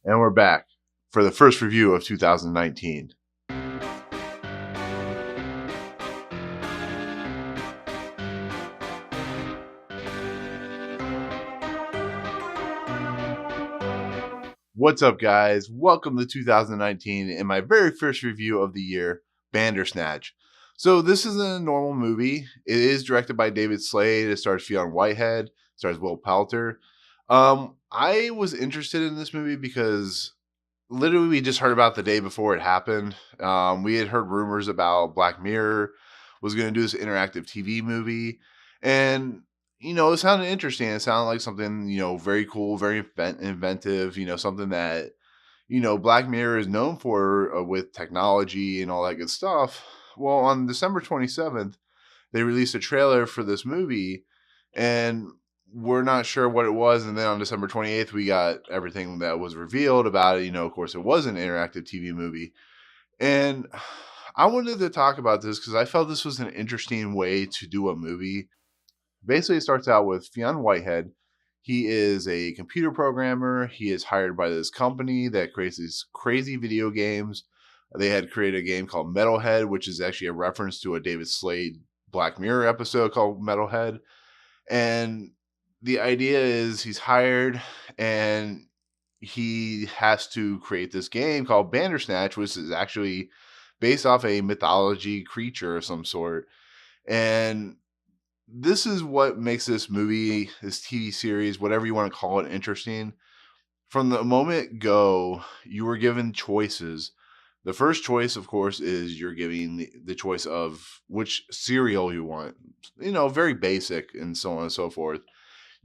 And we're back for the first review of 2019. What's up, guys? Welcome to 2019 and my very first review of the year, Bandersnatch. So this isn't a normal movie. It is directed by David Slades. It stars Fionn Whitehead. It stars Will Poulter. I was interested in this movie because literally we just heard about the day before it happened. We had heard rumors about Black Mirror was going to do this interactive TV movie, and it sounded interesting. It sounded like something very cool, very inventive. Something that Black Mirror is known for with technology and all that good stuff. Well, on December 27th, they released a trailer for this movie, and we're not sure what it was. And then on December 28th, we got everything that was revealed about it. Of course, it was an interactive TV movie. And I wanted to talk about this because I felt this was an interesting way to do a movie. Basically, it starts out with Fionn Whitehead. He is a computer programmer. He is hired by this company that creates these crazy video games. They had created a game called Metalhead, which is actually a reference to a David Slade Black Mirror episode called Metalhead. And the idea is he's hired and he has to create this game called Bandersnatch, which is actually based off a mythology creature of some sort. And this is what makes this movie, this TV series, whatever you want to call it, interesting. From the moment go, you were given choices. The first choice, of course, is you're giving the choice of which cereal you want. Very basic and so on and so forth.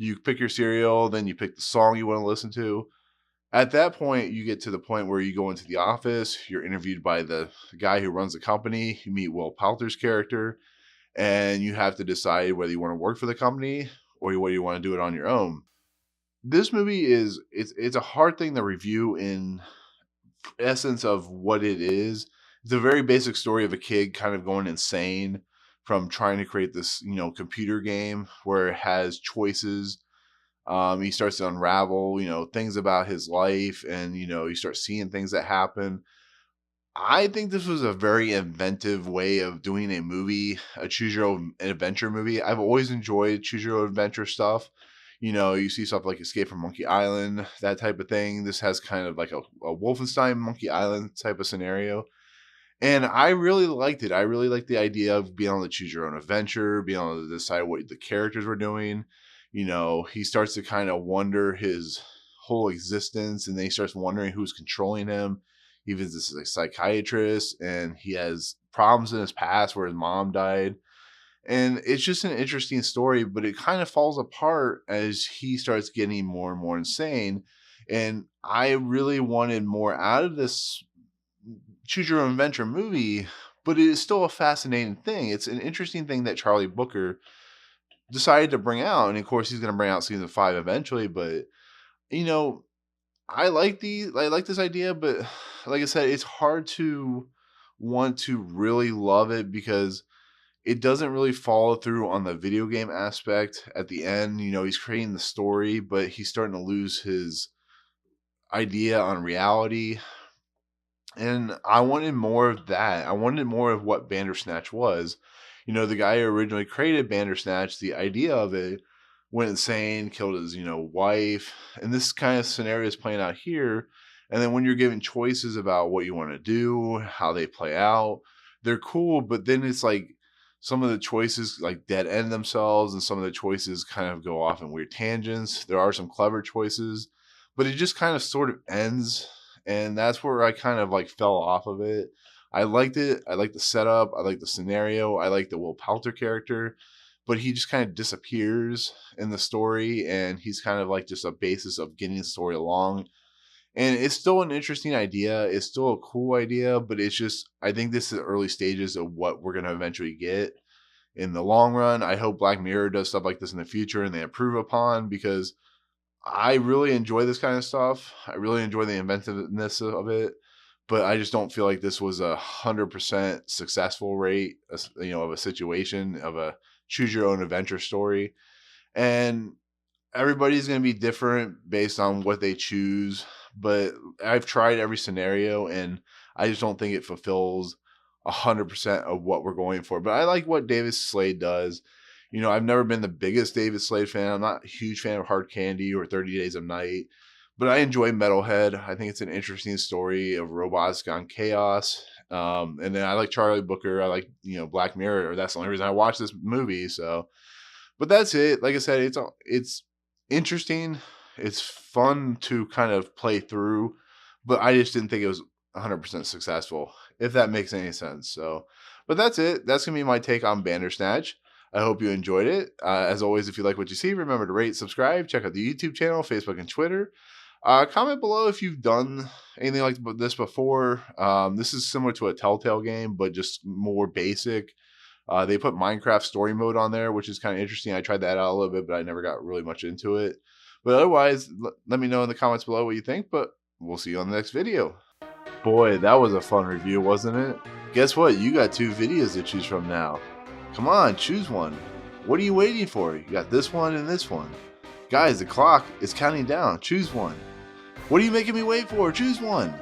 You pick your cereal, then you pick the song you want to listen to. At that point, you get to the point where you go into the office, you're interviewed by the guy who runs the company, you meet Will Poulter's character, and you have to decide whether you want to work for the company or whether you want to do it on your own. This movie it's a hard thing to review in essence of what it is. It's a very basic story of a kid kind of going insane from trying to create this, computer game where it has choices. He starts to unravel, things about his life, and you start seeing things that happen. I think this was a very inventive way of doing a movie, a choose your own adventure movie. I've always enjoyed choose your own adventure stuff. You see stuff like Escape from Monkey Island, that type of thing. This has kind of like a Wolfenstein Monkey Island type of scenario. And I really liked it. I really liked the idea of being able to choose your own adventure, being able to decide what the characters were doing. He starts to kind of wonder his whole existence, and then he starts wondering who's controlling him. He visits a psychiatrist, and he has problems in his past where his mom died. And it's just an interesting story, but it kind of falls apart as he starts getting more and more insane. And I really wanted more out of this choose your own adventure movie, but it is still a fascinating thing. It's an interesting thing that Charlie Booker decided to bring out. And of course, he's going to bring out season 5 eventually. But, you know, I like this idea, but like I said, it's hard to want to really love it because it doesn't really follow through on the video game aspect at the end. He's creating the story, but he's starting to lose his idea on reality. And I wanted more of that. I wanted more of what Bandersnatch was. The guy who originally created Bandersnatch, the idea of it went insane, killed his, wife. And this kind of scenario is playing out here. And then when you're given choices about what you want to do, how they play out, they're cool. But then it's like some of the choices like dead end themselves, and some of the choices kind of go off in weird tangents. There are some clever choices, but it just kind of sort of ends. And that's where I kind of like fell off of it. I liked it. I liked the setup. I liked the scenario. I liked the Will Poulter character, but he just kind of disappears in the story, and he's kind of like just a basis of getting the story along. And it's still an interesting idea. It's still a cool idea, but it's just, I think this is the early stages of what we're going to eventually get in the long run. I hope Black Mirror does stuff like this in the future and they improve upon, because I really enjoy this kind of stuff. I really enjoy the inventiveness of it, but I just don't feel like this was 100% successful rate, of a situation, of a choose your own adventure story. And everybody's going to be different based on what they choose. but I've tried every scenario, and I just don't think it fulfills 100% of what we're going for. But I like what David Slade does. You know, I've never been the biggest David Slade fan. I'm not a huge fan of Hard Candy or 30 Days of Night, but I enjoy Metalhead. I think it's an interesting story of robots gone chaos. And then I like Charlie Booker. I like, Black Mirror. That's the only reason I watched this movie. So, but that's it. Like I said, it's interesting. It's fun to kind of play through, but I just didn't think it was 100% successful, if that makes any sense. So, but that's it. That's going to be my take on Bandersnatch. I hope you enjoyed it. As always, if you like what you see, remember to rate, subscribe, check out the YouTube channel, Facebook, and Twitter. Comment below if you've done anything like this before. This is similar to a Telltale game, but just more basic. They put Minecraft story mode on there, which is kind of interesting. I tried that out a little bit, but I never got really much into it. But otherwise, let me know in the comments below what you think, but we'll see you on the next video. Boy, that was a fun review, wasn't it? Guess what? You got 2 videos to choose from now. Come on, choose one. What are you waiting for? You got this one and this one. Guys, the clock is counting down. Choose one. What are you making me wait for? Choose one.